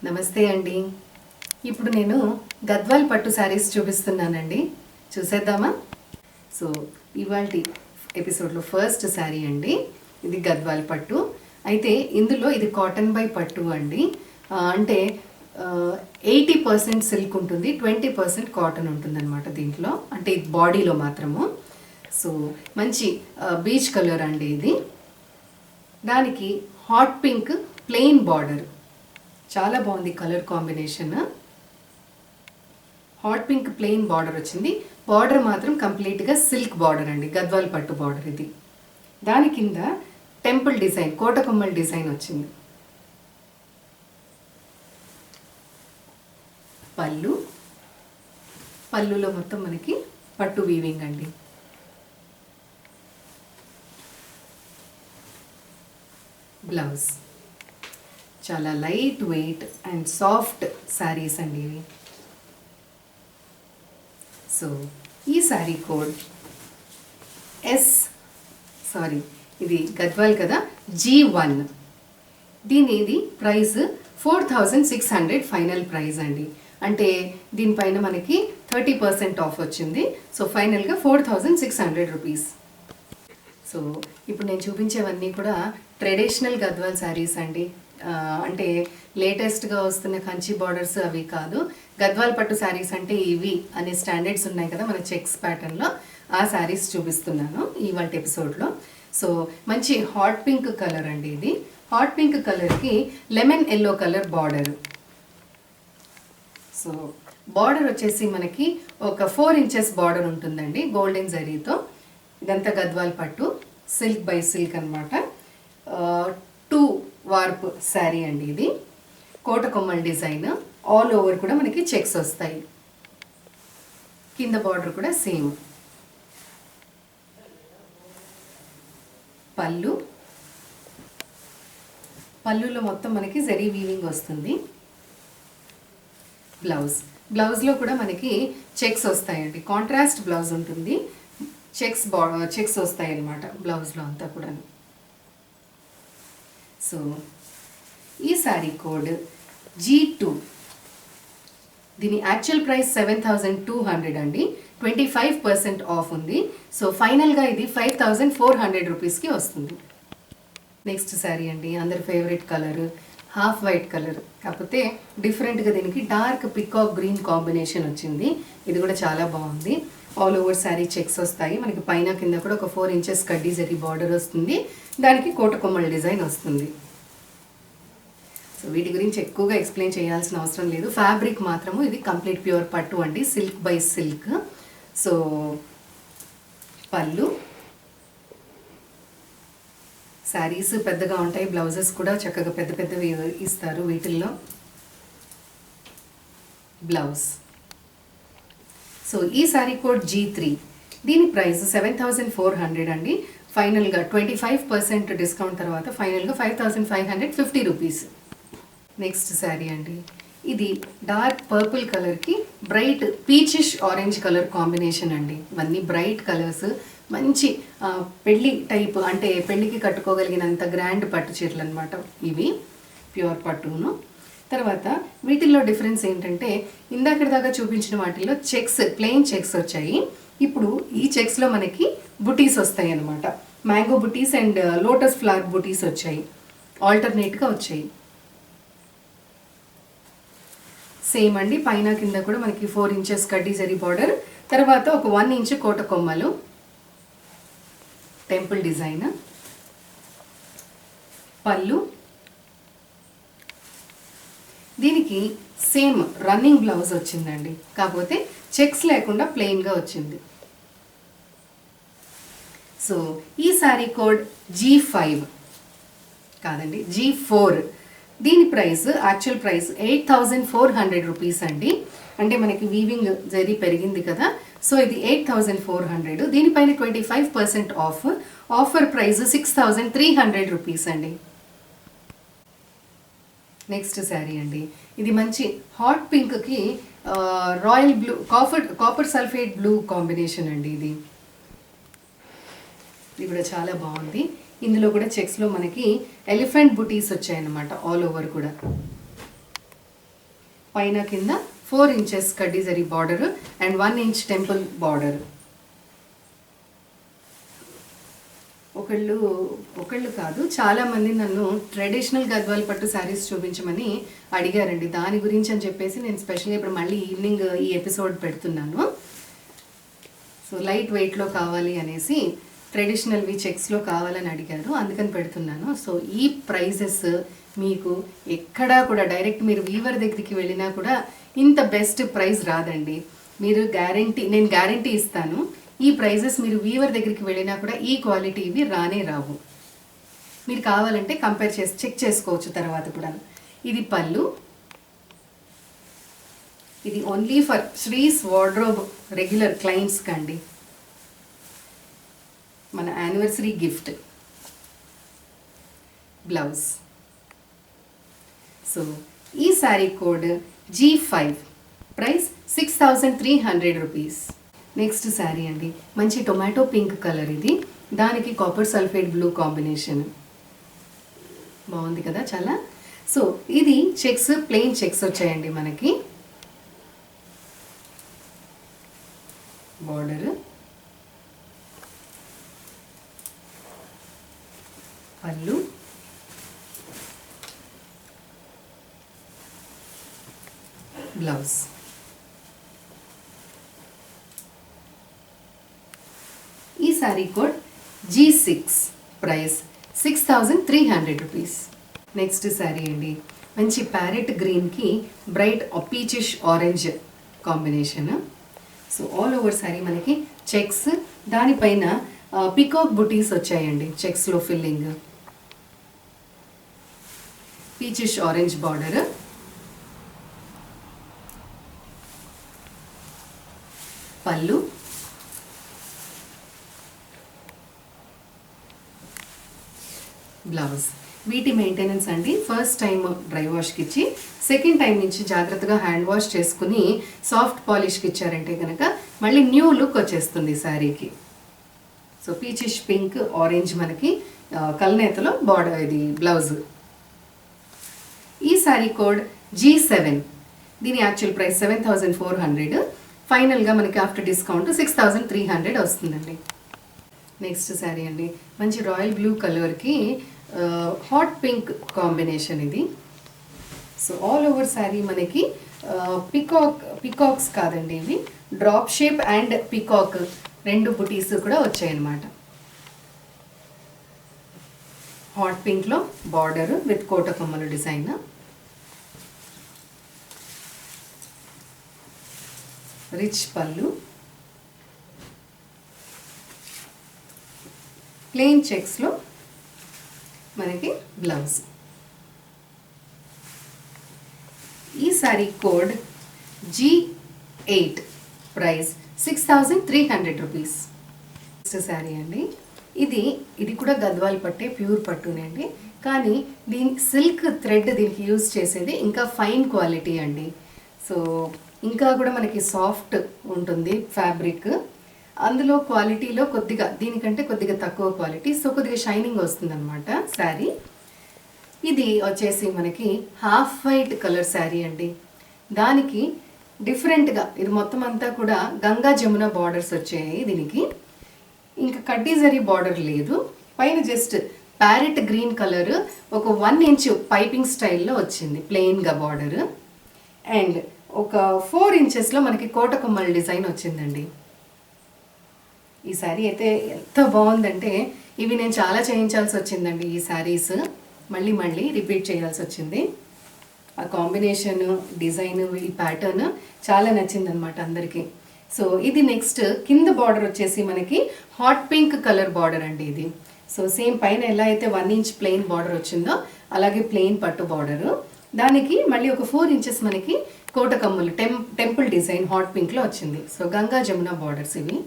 నమస్తే అండి. ఇప్పుడు నేను గద్వాల్ పట్టు శారీస్ చూపిస్తున్నానండి. చూసేద్దామా? సో ఇవాల్టి ఎపిసోడ్లో ఫస్ట్ శారీ అండి. ఇది గద్వాల్ పట్టు. అయితే ఇందులో ఇది కాటన్ బై పట్టు అండి. అంటే 80% సిల్క్ ఉంటుంది, 20% కాటన్ ఉంటుంది అనమాట దీంట్లో. అంటే ఇది బాడీలో మాత్రము. సో మంచి బీచ్ కలర్ అండి ఇది. దానికి హాట్ పింక్ ప్లెయిన్ బార్డర్. చాలా బాగుంది colour combination. Hot pink plain border వచ్చింది. బార్డర్ మాత్రం కంప్లీట్గా సిల్క్ బార్డర్ అండి, గద్వాల్ పట్టు బార్డర్ ఇది. దాని కింద టెంపుల్ డిజైన్, కోటకొమ్మల డిజైన్ వచ్చింది. పళ్ళులో మొత్తం మనకి పట్టు వీవింగ్ అండి. బ్లౌజ్ చాలా light weight and soft saris అండి ఇవి. సో ఈ శారీ కోడ్ ఇది గద్వాల్ కదా, G1. ఇది ప్రైస్ 4600 ఫైనల్ ప్రైస్ అండి. అంటే దీనిపైన మనకి 30% ఆఫ్ వచ్చింది. సో ఫైనల్గా 4600 రూపీస్. సో ఇప్పుడు నేను చూపించేవన్నీ కూడా ట్రెడిషనల్ గద్వాల్ శారీస్ అండి. అంటే లేటెస్ట్గా వస్తున్న కంచి బార్డర్స్ అవి కాదు. గద్వాల్ పట్టు శారీస్ అంటే ఇవి అనే స్టాండర్డ్స్ ఉన్నాయి కదా మన చెక్స్ ప్యాటర్న్లో, ఆ శారీస్ చూపిస్తున్నాను ఇవాళ ఎపిసోడ్లో. సో మంచి హాట్ పింక్ కలర్ అండి ఇది. హాట్ పింక్ కలర్కి lemon yellow colour border. So border వచ్చేసి మనకి ఒక 4 ఇంచెస్ బార్డర్ ఉంటుందండి గోల్డెన్ జరీతో. ఇదంతా గద్వాల్ పట్టు, సిల్క్ బై సిల్క్ అనమాట. 2 వార్ప్ శారీ అండి ఇది. కోటకొమ్మల డిజైన్, ఆల్ ఓవర్ కూడా మనకి చెక్స్ వస్తాయి. కింద బార్డర్ కూడా సేమ్. పళ్ళులో మొత్తం మనకి జరీ వీవింగ్ వస్తుంది. బ్లౌజ్లో కూడా మనకి చెక్స్ వస్తాయండి. కాంట్రాస్ట్ బ్లౌజ్ ఉంటుంది, చెక్స్ వస్తాయి అన్నమాట బ్లౌజ్లో అంతా కూడా. సో ఈ శారీ కోడ్ G2. దీని యాక్చువల్ ప్రైస్ 7200 అండి. 25% ఆఫ్ ఉంది. సో ఫైనల్గా ఇది 5400 రూపీస్కి వస్తుంది. నెక్స్ట్ శారీ అండి, అందరి favourite colour half white colour, కాకపోతే డిఫరెంట్గా దీనికి డార్క్ పికాక్ గ్రీన్ కాంబినేషన్ వచ్చింది. ఇది కూడా చాలా బాగుంది. ఆల్ ఓవర్ శారీ చెక్స్ వస్తాయి మనకి. పైన కింద కూడా ఒక 4 ఇంచెస్ కడ్డీ జరీ బార్డర్ వస్తుంది. దానికి కోటకొమ్మల డిజైన్ వస్తుంది. సో వీటి గురించి ఎక్కువగా ఎక్స్ప్లెయిన్ చేయాల్సిన అవసరం లేదు. ఫ్యాబ్రిక్ మాత్రము ఇది కంప్లీట్ ప్యూర్ పట్టు అండి, సిల్క్ బై సిల్క్. సో పళ్ళు, శారీస్ పెద్దగా ఉంటాయి, బ్లౌజెస్ కూడా చక్కగా పెద్ద పెద్దవి ఇస్తారు వీటిల్లో. బ్లౌజ్. సో ఈ శారీ కోడ్ G3. దీని ప్రైస్ 7400 అండి. ఫైనల్గా 25% డిస్కౌంట్ తర్వాత ఫైనల్గా 5550 రూపీస్. నెక్స్ట్ శారీ అండి, ఇది డార్క్ పర్పుల్ కలర్కి bright peachish orange colour combination అండి. ఇవన్నీ బ్రైట్ కలర్స్, మంచి పెళ్ళి టైప్, అంటే పెళ్ళికి కట్టుకోగలిగినంత గ్రాండ్ పట్టు చీరలు అనమాట ఇవి, ప్యూర్ పట్టును. తర్వాత వీటిల్లో డిఫరెన్స్ ఏంటంటే ఇందాక దాకా చూపించిన వాటిల్లో చెక్స్, ప్లెయిన్ చెక్స్ వచ్చాయి. ఇప్పుడు ఈ చెక్స్లో మనకి బుటీస్ వస్తాయి అన్నమాట. Mango buttis and lotus flower బుటీస్ వచ్చాయి, ఆల్టర్నేట్గా వచ్చాయి. సేమ్ అండి, పైన కింద కూడా మనకి 4 ఇంచెస్ కడ్డీ జరీ బార్డర్, తర్వాత ఒక 1 ఇంచ్ కోటకొమ్మలు, టెంపుల్ డిజైన్. పళ్ళు. దీనికి సేమ్ రన్నింగ్ బ్లౌజ్ వచ్చిందండి, కాకపోతే చెక్స్ లేకుండా ప్లెయిన్గా వచ్చింది. సో ఈ శారీ కోడ్ G5 కాదండి, G4. దీని ప్రైస్ యాక్చువల్ ప్రైస్ 8400 రూపీస్ అండి. అంటే మనకి వీవింగ్ జరీ పెరిగింది కదా, సో ఇది 8400. దీనిపైన 25% ఆఫ్. ఆఫర్ ప్రైస్ 6300 రూపీస్ అండి. నెక్స్ట్ శారీ అండి, ఇది మంచి హాట్ పింక్కి royal blue, copper sulphate blue combination అండి ఇది. ఇది కూడా చాలా బాగుంది. ఇందులో కూడా చెక్స్లో మనకి ఎలిఫెంట్ బుటీస్ వచ్చాయన్నమాట ఆల్ ఓవర్ కూడా. పైన కింద 4 ఇంచెస్ కడ్డీ zari border and 1 inch temple border. ఒకళ్ళు కాదు, చాలామంది నన్ను ట్రెడిషనల్ గద్వాల్ పట్టు శారీస్ చూపించమని అడిగారండి. దాని గురించి అని చెప్పేసి నేను స్పెషల్గా ఇప్పుడు మళ్ళీ ఈవినింగ్ ఈ ఎపిసోడ్ పెడుతున్నాను. సో లైట్ వెయిట్లో కావాలి అనేసి ట్రెడిషనల్వి చెక్స్లో కావాలని అడిగారు, అందుకని పెడుతున్నాను. సో ఈ ప్రైజెస్ మీకు ఎక్కడా కూడా డైరెక్ట్ మీరు వీవర్ దగ్గరికి వెళ్ళినా కూడా ఇంత బెస్ట్ ప్రైస్ రాదండి. మీరు నేను గ్యారంటీ ఇస్తాను, ఈ ప్రైజెస్ మీరు వీవర్ దగ్గరికి వెళ్ళినా కూడా ఈ క్వాలిటీ ఇవి రానే రావు. మీరు కావాలంటే కంపేర్ చేసి చెక్ చేసుకోవచ్చు తర్వాత కూడా. ఇది పళ్ళు. ఇది only for శ్రీస్ wardrobe regular clients కండి, మన యానివర్సరీ గిఫ్ట్. బ్లౌజ్. సో ఈ sari code G5, price 6300 rupees. Next sari అండి, మంచి టొమాటో పింక్ కలర్. ఇది దానికి కాపర్ సల్ఫేట్ బ్లూ కాంబినేషన్. బాగుంది కదా చాలా. సో ఇది చెక్స్, ప్లెయిన్ చెక్స్ వచ్చాయండి మనకి. బార్డర్, పళ్ళు, బ్లౌజ్. ఈ sari code G6, price 6300 rupees. Next sari అండి, మంచి ప్యారెట్ గ్రీన్కి bright peachish orange combination. So all over sari మనకి చెక్స్, దానిపైన పికాక్ బుటీస్ వచ్చాయండి చెక్స్లో ఫిల్లింగ్. పీచిష్ ఆరెంజ్ బార్డర్, పళ్ళు, బ్లౌజ్. వీటి మెయింటెనెన్స్ అండి, ఫస్ట్ టైం డ్రై వాష్కి ఇచ్చి సెకండ్ టైం నుంచి జాగ్రత్తగా హ్యాండ్ వాష్ చేసుకుని సాఫ్ట్ పాలిష్కి ఇచ్చారంటే కనుక మళ్ళీ న్యూ లుక్ వచ్చేస్తుంది శారీకి. సో పీచిష్ పింక్ ఆరెంజ్ మనకి కల్నేతలో బార్డర్, ఇది బ్లౌజ్. ఈ శారీ కోడ్ G7, దీని యాక్చువల్ ప్రైస్ 7400, ఫైనల్గా మనకి ఆఫ్టర్ డిస్కౌంట్ 6300 వస్తుందండి. నెక్స్ట్ శారీ అండి, మంచి రాయల్ బ్లూ కలర్కి హాట్ పింక్ కాంబినేషన్ ఇది. సో ఆల్ ఓవర్ శారీ మనకి పికాక్స్ కాదండి, ఇవి డ్రాప్ షేప్ అండ్ పికాక్ రెండు బుటీస్ కూడా వచ్చాయన్నమాట. హాట్ పింక్లో బార్డర్ విత్ కోటకొమ్మలు డిజైన్. రిచ్ పళ్ళు, ప్లెయిన్ చెక్స్లో మనకి బ్లౌజ్. ఈ sari code G8, price 6300 rupees. Next sari అండి, ఇది కూడా గద్వాల్ పట్టే, ప్యూర్ పట్టునండి, కానీ దీని సిల్క్ థ్రెడ్ దీనికి యూజ్ చేసేది ఇంకా ఫైన్ క్వాలిటీ అండి. సో ఇంకా కూడా మనకి సాఫ్ట్ ఉంటుంది ఫ్యాబ్రిక్, అందులో క్వాలిటీలో కొద్దిగా దీనికంటే కొద్దిగా తక్కువ క్వాలిటీ, సో కొద్దిగా షైనింగ్ వస్తుంది అనమాట శారీ. ఇది వచ్చేసి మనకి హాఫ్ వైట్ కలర్ శారీ అండి, దానికి డిఫరెంట్గా ఇది మొత్తం అంతా కూడా గంగా జమున బార్డర్స్ వచ్చాయి దీనికి. ఇంకా కడ్డీ జరీ బార్డర్ లేదు, పైన జస్ట్ ప్యారెట్ గ్రీన్ కలర్ ఒక 1 ఇంచ్ పైపింగ్ స్టైల్లో వచ్చింది ప్లెయిన్గా బార్డర్. అండ్ ఒక 4 ఇంచెస్లో మనకి కోటకొమ్మల డిజైన్ వచ్చిందండి. ఈ శారీ అయితే ఎంత బాగుందంటే, ఇవి నేను చాలా చేయించాల్సి వచ్చిందండి. ఈ శారీస్ మళ్ళీ రిపీట్ చేయాల్సి వచ్చింది. ఆ కాంబినేషన్, డిజైన్, ఈ ప్యాటర్న్ చాలా నచ్చిందనమాట అందరికీ. సో ఇది నెక్స్ట్ కింద బార్డర్ వచ్చేసి మనకి హాట్ పింక్ కలర్ బార్డర్ అండి ఇది. సో సేమ్ పైన ఎలా అయితే 1 ఇంచ్ ప్లెయిన్ బార్డర్ వచ్చిందో అలాగే ప్లెయిన్ పట్టు బార్డరు, దానికి మళ్ళీ ఒక 4 ఇంచెస్ మనకి కోటకమ్ములు టెంపుల్ డిజైన్ హాట్ పింక్లో వచ్చింది. సో గంగా జమున బార్డర్స్ ఇవి.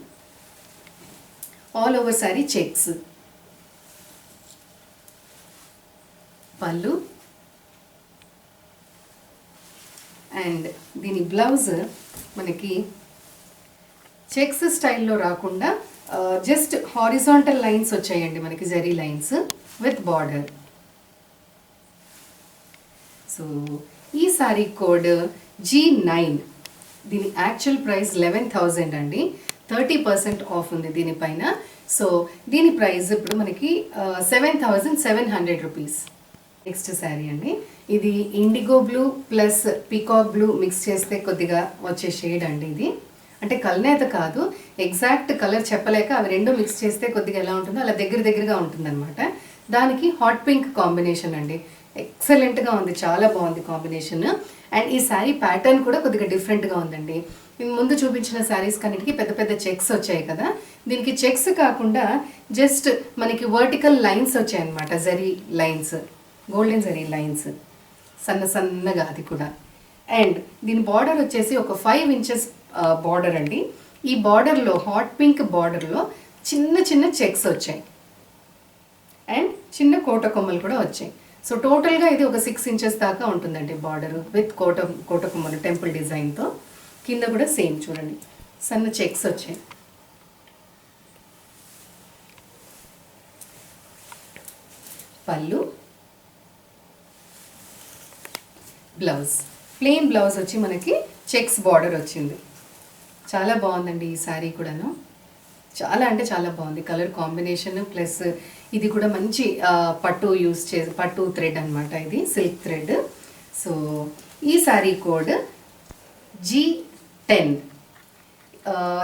All over sari checks. పళ్ళు అండ్ దీని బ్లౌజ్ మనకి చెక్స్ స్టైల్లో రాకుండా జస్ట్ హారిజాంటల్ లైన్స్ వచ్చాయండి మనకి, zari lines with border. So ఈ సారీ కోడ్ G9. దీని యాక్చువల్ ప్రైస్ 11,000 అండి. 30% ఆఫ్ ఉంది దీనిపైన. సో దీని ప్రైస్ ఇప్పుడు మనకి 7,700 రూపీస్. నెక్స్ట్ శారీ అండి. ఇది IndiGo blue plus peacock blue mix చేస్తే కొద్దిగా వచ్చే షేడ్ అండి ఇది. అంటే కల్నేత కాదు, ఎగ్జాక్ట్ కలర్ చెప్పలేక అవి రెండు మిక్స్ చేస్తే కొద్దిగా ఎలా ఉంటుందో అలా దగ్గరగా ఉంటుందన్నమాట. దానికి హాట్ పింక్ కాంబినేషన్ అండి. ఎక్సలెంట్గా ఉంది, చాలా బాగుంది కాంబినేషన్. అండ్ ఈ శారీ ప్యాటర్న్ కూడా కొద్దిగా డిఫరెంట్గా ఉందండి. ముందు చూపించిన శారీస్ కన్నిటికి పెద్ద పెద్ద చెక్స్ వచ్చాయి కదా, దీనికి చెక్స్ కాకుండా జస్ట్ మనకి వర్టికల్ లైన్స్ వచ్చాయి అన్నమాట. Zari lines, golden zari lines సన్నగా, అది కూడా. అండ్ దీని బార్డర్ వచ్చేసి ఒక 5 ఇంచెస్ బార్డర్ అండి. ఈ బార్డర్లో హాట్ పింక్ బార్డర్లో చిన్న చెక్స్ వచ్చాయి అండ్ చిన్న కోట కొమ్మలు కూడా వచ్చాయి. సో టోటల్గా ఇది ఒక 6 ఇంచెస్ దాకా ఉంటుందండి బార్డర్ విత్ కోట కొమ్మలు టెంపుల్ డిజైన్తో. కింద కూడా సేమ్ చూడండి, సన్న చెక్స్ వచ్చాయి. పళ్ళు, బ్లౌజ్, ప్లెయిన్ బ్లౌజ్ వచ్చి మనకి చెక్స్ బార్డర్ వచ్చింది. చాలా బాగుందండి ఈ శారీ కూడాను. చాలా అంటే చాలా బాగుంది కలర్ కాంబినేషన్. ప్లస్ ఇది కూడా మంచి పట్టు థ్రెడ్ అనమాట, ఇది సిల్క్ థ్రెడ్. సో ఈ శారీ కోడ్ G10.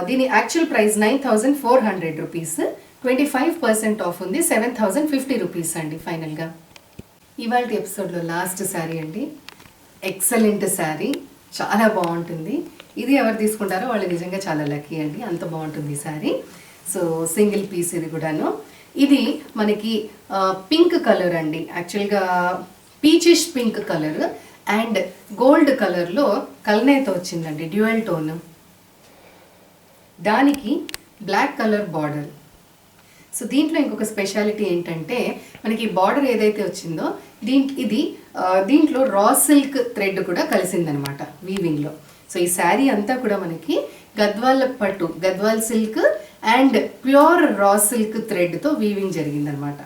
దీని యాక్చువల్ ప్రైస్ 9,400 రూపీస్. 25% ఆఫ్ ఉంది, 7,050 రూపీస్ అండి ఫైనల్గా. ఇవాళ ఎపిసోడ్లో లాస్ట్ శారీ అండి. ఎక్సలెంట్ శారీ, చాలా బాగుంటుంది. ఇది ఎవరు తీసుకుంటారో వాళ్ళు నిజంగా చాలా లక్కీ అండి, అంత బాగుంటుంది ఈ శారీ. సో సింగిల్ పీస్ ఇది కూడాను. ఇది మనకి పింక్ కలర్ అండి, యాక్చువల్గా peachish pink colour and gold కలర్లో కల్నేత వచ్చిందండి, డ్యూయల్ టోన్. దానికి బ్లాక్ కలర్ బార్డర్. సో దీంట్లో ఇంకొక స్పెషాలిటీ ఏంటంటే మనకి బార్డర్ ఏదైతే వచ్చిందో దీంట్లో రా సిల్క్ థ్రెడ్ కూడా కలిసిందనమాట వీవింగ్లో. సో ఈ శారీ అంతా కూడా మనకి Gadwal silk and pure raw silk థ్రెడ్తో వీవింగ్ జరిగిందనమాట.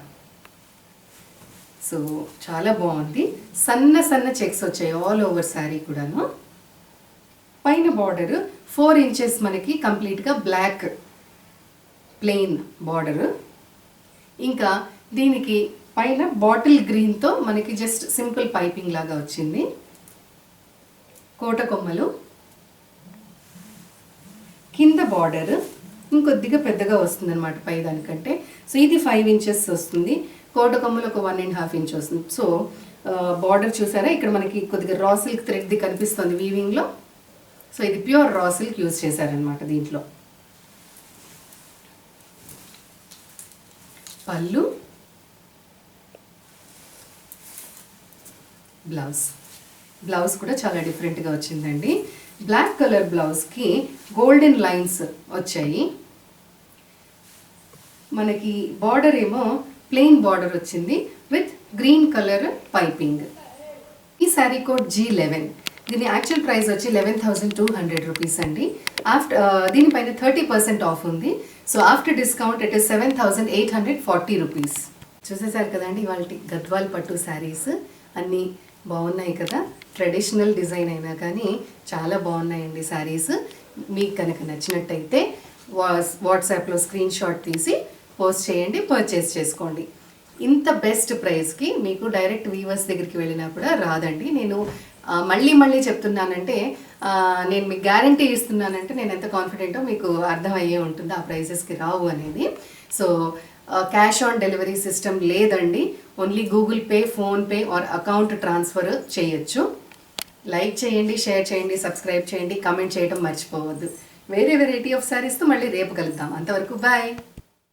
సో చాలా బాగుంది. సన్న చెక్స్ వచ్చాయి ఆల్ ఓవర్ శారీ కూడాను. పైన బార్డర్ 4 ఇంచెస్ మనకి కంప్లీట్గా బ్లాక్ ప్లెయిన్ బార్డర్. ఇంకా దీనికి పైన బాటిల్ గ్రీన్తో మనకి జస్ట్ సింపుల్ పైపింగ్ లాగా వచ్చింది. కోట కొమ్మలు, కింద బార్డర్ ఇంకొద్దిగా పెద్దగా వస్తుంది అనమాట పై దానికంటే. సో ఇది 5 ఇంచెస్ వస్తుంది, కోట కొమ్మలు ఒక 1.5 ఇంచ్ వస్తుంది. సో బార్డర్ చూసారా, ఇక్కడ మనకి కొద్దిగా రా సిల్క్ థ్రెడ్ది కనిపిస్తుంది వీవింగ్లో. సో ఇది ప్యూర్ రా సిల్క్ యూజ్ చేశారనమాట దీంట్లో. పళ్ళు, బ్లౌజ్ కూడా చాలా డిఫరెంట్గా వచ్చిందండి. బ్లాక్ కలర్ బ్లౌజ్కి గోల్డెన్ లైన్స్ వచ్చాయి. మనకి బార్డర్ ఏమో ప్లెయిన్ బార్డర్ వచ్చింది విత్ గ్రీన్ కలర్ పైపింగ్. ఈ శారీ కోడ్ G11. దీని యాక్చువల్ ప్రైస్ వచ్చి 11,200 రూపీస్ అండి. దీనిపైన 30% ఆఫ్ ఉంది. So after discount it is 7,840 rupees. చూసేసారు కదండి ఇవాళ గద్వాల్ పట్టు శారీస్ అన్నీ బాగున్నాయి కదా. ట్రెడిషనల్ డిజైన్ అయినా కానీ చాలా బాగున్నాయండి శారీస్. మీకు కనుక నచ్చినట్టయితే వాట్సాప్లో స్క్రీన్ షాట్ తీసి పోస్ట్ చేయండి, పర్చేస్ చేసుకోండి. ఇంత బెస్ట్ ప్రైస్కి మీకు డైరెక్ట్ వీవర్స్ దగ్గరికి వెళ్ళినా కూడా రాదండి. నేను మళ్ళీ చెప్తున్నానంటే, నేను మీకు గ్యారంటీ ఇస్తున్నానంటే నేను ఎంత కాన్ఫిడెంటో మీకు అర్థమయ్యే ఉంటుంది ఆ ప్రైజెస్కి రావు అనేది. So cash on delivery system లేదండి. Only Google Pay, PhonePe or account transfer చేయొచ్చు. లైక్ చేయండి, షేర్ చేయండి, సబ్స్క్రైబ్ చేయండి, కామెంట్ చేయడం మర్చిపోవద్దు. వేరే వెరైటీ ఆఫ్ శారీస్తో మళ్ళీ రేపు కలుద్దాం. అంతవరకు బాయ్.